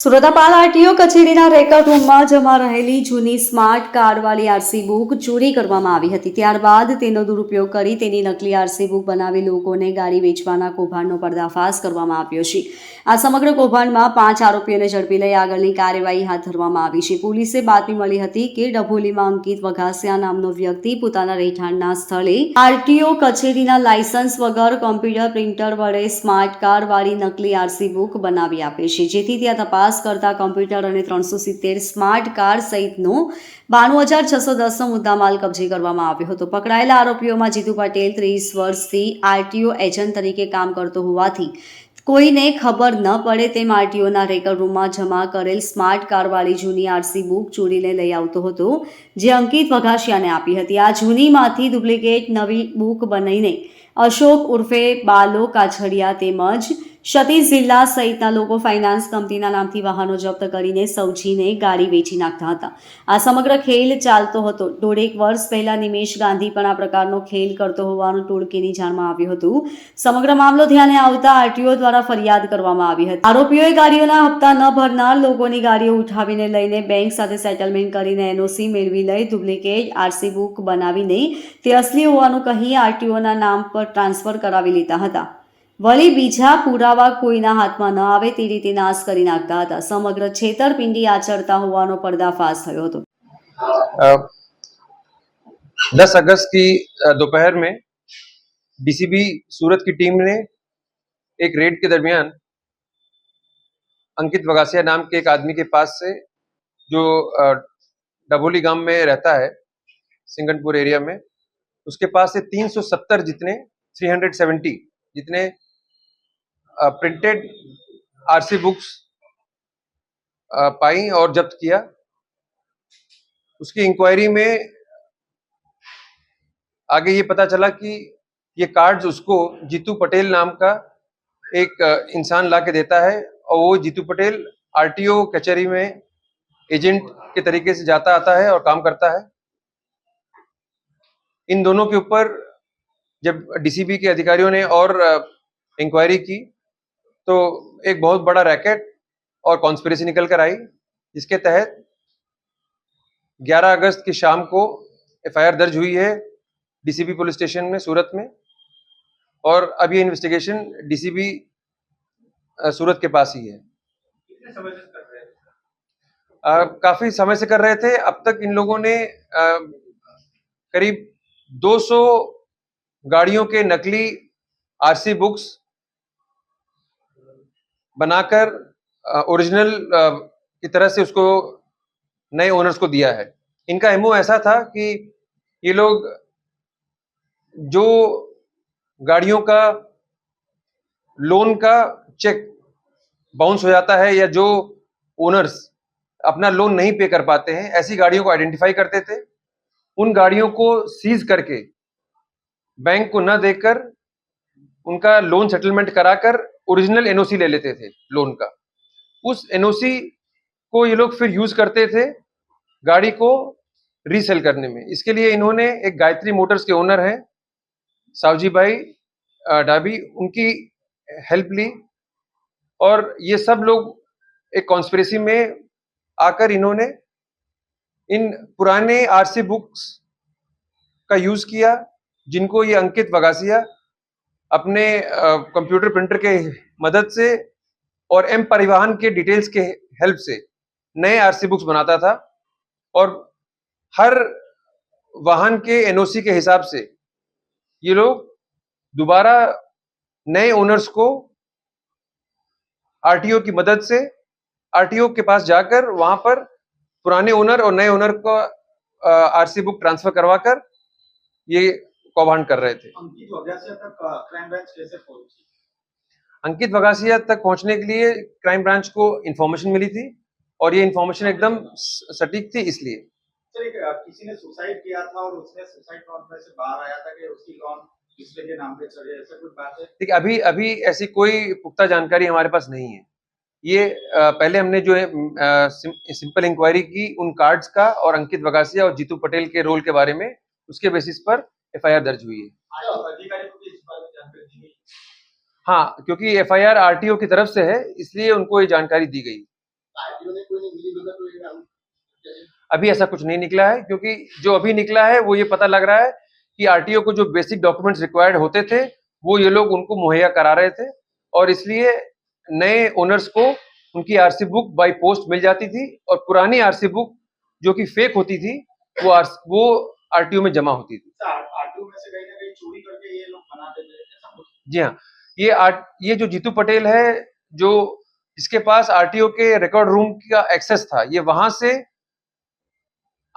સુરતપાલ RTO કચેરીના record રૂમમાં જમા રહેલી જૂની સ્માર્ટ કાર્ડવાળી આરસી બુક ચોરી કરવામાં આવી હતી। ત્યારબાદ તેનો દુરુપયોગ કરી તેની નકલી આરસી બુક બનાવી લોકોને ગાડી વેચવાના કૌભાંડનો પર્દાફાશ કરવામાં આવ્યો છે। આ સમગ્ર કૌભાંડમાં 5 આરોપીઓને ઝડપી લઈ આગળની કાર્યવાહી હાથ ધરવામાં આવી છે। પોલીસે બાતમી મળી હતી કે ડભોલીમાં અંકિત વઘાસિયા નામનો વ્યક્તિ પોતાના રહેઠાણના સ્થળે આરટીઓ કચેરીના લાયસન્સ વગર કમ્પ્યુટર પ્રિન્ટર વડે સ્માર્ટ કાર્ડવાળી નકલી આરસી બુક બનાવી આપે છે, જેથી ત્યાં તપાસ કરતા કમ્પ્યુટર અને 370 સ્માર્ટ કાર્ડ સહિતનો 92,610નો મુદ્દામાલ કબજે કરવામાં આવ્યો હતો। પકડાયેલા આરોપીઓમાં જીતુ પટેલ 30 વર્ષથી આરટીઓ એજન્ટ તરીકે કામ કરતો હોવાથી કોઈને ખબર ન પડે તેમ આરટીઓના રેકર્ડ રૂમમાં જમા કરેલ સ્માર્ટ કાર્ડવાળી જૂની આરસી બુક ચોરીને લઈ આવતો હતો, જે અંકિત વઘાસિયાને આપી હતી। આ જૂનીમાંથી ડુપ્લિકેટ નવી બુક બનાવીને અશોક ઉર્ફે બાલો કાછડિયા તેમજ સતીશ જિલ્લા સહિતના લોકો ફાઇનાન્સ કંપનીના નામથી વાહનો જપ્ત કરીને સૌજીને ગાડી વેચી નાખતા હતા। આ સમગ્ર ખેલ ચાલતો હતો। 1.5 વર્ષ પહેલા નિમેશ ગાંધી પણ આ પ્રકારનો ખેલ કરતો હોવાનું ટોળકીની જાણમાં આવ્યું હતું। સમગ્ર મામલો ધ્યાને આવતા આરટીઓ દ્વારા ફરિયાદ કરવામાં આવી હતી। આરોપીઓએ ગાડીઓના હપ્તા ન ભરનાર લોકોની ગાડીઓ ઉઠાવીને લઈને બેંક સાથે સેટલમેન્ટ કરીને એનઓસી મેળવી લઈ ડુપ્લિકેટ આરસી બુક બનાવીને તે અસલી હોવાનું કહી આરટીઓના નામ પર ટ્રાન્સફર કરાવી લેતા હતા। વળી બીજા પુરાવા કોઈના હાથમાં ન આવે તે રીતે નાશ કરી નાખતા હતા। સમગ્ર છેતરપિંડી આચરતા હોવાનો पर्दाफाश થયો હતો। 10 अगस्त की दोपहर में डीसीबी सूरत की टीम ने एक रेड के दरमियान अंकित वगासिया नाम के एक आदमी के पास से, जो डभोली गांव में रहता है सिंगनपुर एरिया में, उसके पास से 370 जितने प्रिंटेड आरसी बुक्स पाई और जब्त किया। उसकी इंक्वायरी में आगे ये पता चला कि ये कार्ड्स उसको जीतू पटेल नाम का एक इंसान ला के देता है और वो जीतू पटेल आरटीओ कचहरी में एजेंट के तरीके से जाता आता है और काम करता है। इन दोनों के ऊपर जब डीसीबी के अधिकारियों ने और इंक्वायरी की तो एक बहुत बड़ा रैकेट और कॉन्स्पिरेसी निकल कर आई, जिसके तहत 11 अगस्त की शाम को एफआईआर दर्ज हुई है डीसीबी पुलिस स्टेशन में सूरत में। और अब ये इन्वेस्टिगेशन डीसीबी सूरत के पास ही है। कितने समय से कर रहे थे? काफी समय से कर रहे थे। अब तक इन लोगों ने करीब 200 गाड़ियों के नकली आरसी बुक्स बनाकर ओरिजिनल की तरह से उसको नए ओनर्स को दिया है। इनका एमओ ऐसा था कि ये लोग जो गाड़ियों का लोन का चेक बाउंस हो जाता है या जो ओनर्स अपना लोन नहीं पे कर पाते हैं, ऐसी गाड़ियों को आइडेंटिफाई करते थे। उन गाड़ियों को सीज करके बैंक को न देकर उनका लोन सेटलमेंट कराकर ओरिजिनल एनओसी ले लेते थे लोन का। उस एनओसी को ये लोग फिर यूज करते थे गाड़ी को रीसेल करने में। इसके लिए इन्होंने एक गायत्री मोटर्स के ओनर हैं सावजी भाई डाबी, उनकी हेल्प ली और ये सब लोग एक कॉन्स्पिरेसी में आकर इन्होंने इन पुराने आरसी बुक्स का यूज किया, जिनको ये अंकित वगासिया अपने कंप्यूटर प्रिंटर के मदद से और एम परिवहन के डिटेल्स के हेल्प से नए आरसी बुक्स बनाता था और हर वाहन के एनओसी के हिसाब से ये लोग दोबारा नए ओनर्स को आरटीओ की मदद से आरटीओ के पास जाकर वहां पर पुराने ओनर और नए ओनर को आरसी बुक ट्रांसफर करवाकर ये कौभांड कर रहे थे। अंकित वगासिया तक क्राइम ब्रांच कैसे पहुंची? अंकित वगासिया तक पहुंचने के लिए क्राइम ब्रांच को इंफॉर्मेशन मिली थी और ये इंफॉर्मेशन एकदम सटीक थी। इसलिए सर, किसी ने सुसाइड किया था और उसने सुसाइड नोट में से बाहर आया था कि उसकी लोन दूसरे के नाम पे चढ़े, ऐसा कुछ बात है? देखिए, अभी ऐसी कोई पुख्ता जानकारी हमारे पास नहीं है। ये पहले हमने जो है सिंपल इंक्वायरी की उन कार्ड्स का और अंकित वगासिया और जीतू पटेल के रोल के बारे में, उसके बेसिस पर एफआईआर दर्ज हुई है। अधिकारी को भी इस बारे में जानकारी दी गई? हाँ, क्योंकि एफआईआर आरटीओ की तरफ से है, इसलिए उनको ये जानकारी दी गई। आरटीओ ने कोई मिली भगत हुई ना? अभी ऐसा कुछ नहीं निकला है, क्योंकि जो अभी निकला है वो ये पता लग रहा है कि आरटीओ को जो बेसिक डॉक्यूमेंट्स रिक्वायर्ड होते थे वो ये लोग उनको मुहैया करा रहे थे, और इसलिए नए ओनर्स को उनकी आरसी बुक बाय पोस्ट मिल जाती थी, और पुरानी आरसी बुक जो कि फेक होती थी वो आरटीओ में जमा होती थी। आरटीओ में से कहीं ना कहीं चोरी करके ये लोग बनाते थे ऐसा कुछ? जी हाँ, ये जो जीतू पटेल है, जो इसके पास आरटीओ के रिकॉर्ड रूम का एक्सेस था, ये वहां से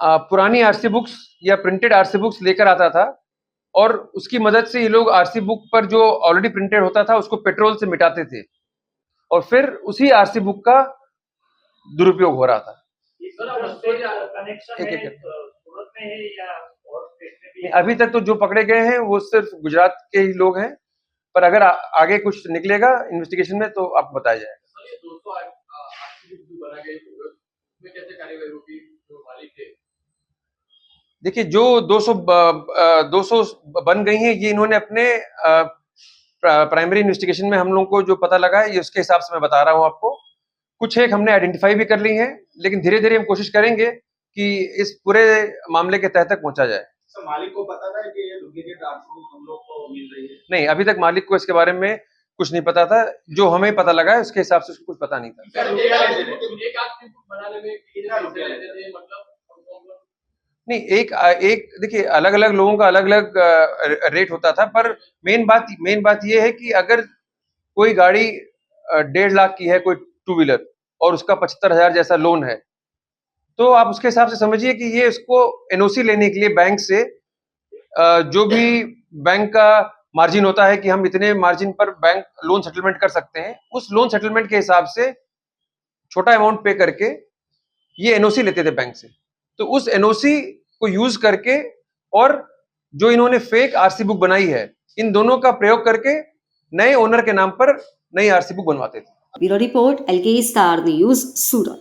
पुरानी आरसी बुक्स या प्रिंटेड आरसी बुक्स लेकर आता था, और उसकी मदद से ये लोग आरसी बुक पर जो ऑलरेडी प्रिंटेड होता था उसको पेट्रोल से मिटाते थे, और फिर उसी आरसी बुक का दुरुपयोग हो रहा था। कनेक्शन एक- है एक- सूरत में है या और स्टेट में भी? अभी तक तो जो पकड़े गए हैं वो सिर्फ गुजरात के ही लोग हैं, पर अगर आगे कुछ निकलेगा इन्वेस्टिगेशन में तो आपको बताया जाएगा। सर, ये 200 आरसीबी जो बना गई उसमें कैसे कार्यवाही होगी जो मालिक थे? देखिए, जो 200 बन गई हैं, ये इन्होंने अपने प्राइमरी इन्वेस्टिगेशन में हम लोग को जो पता लगा है, ये उसके हिसाब से मैं बता रहा हूँ आपको। कुछ एक हमने आइडेंटिफाई भी कर ली हैं, लेकिन धीरे धीरे हम कोशिश करेंगे कि इस पूरे मामले के तह तक पहुंचा जाए। सर, मालिक को पता था कि ये डुप्लीकेट आरसी हम लोग को मिल रही है? नहीं, अभी तक मालिक को इसके बारे में कुछ नहीं पता था। जो हमें पता लगा है उसके हिसाब से उसको कुछ पता नहीं था। सर, सर, एक रुपया लेते आरसीबी बुक बनाने में कितना रुपया लेते थे, मतलब नहीं, एक देखिए, अलग अलग लोगों का अलग अलग रेट होता था, पर मेन बात ये है कि अगर कोई गाड़ी 1.5 लाख की है, कोई टू व्हीलर, और उसका 75,000 जैसा लोन है, तो आप उसके हिसाब से समझिए कि ये उसको एनओसी लेने के लिए बैंक से जो भी बैंक का मार्जिन होता है कि हम इतने मार्जिन पर बैंक लोन सेटलमेंट कर सकते हैं, उस लोन सेटलमेंट के हिसाब से छोटा अमाउंट पे करके ये एनओसी लेते थे बैंक से। तो उस एनओसी को यूज करके, और जो इन्होंने फेक आरसी बुक बनाई है, इन दोनों का प्रयोग करके नए ओनर के नाम पर नई आरसी बुक बनवाते थे। Bureau report LK star news सूरत।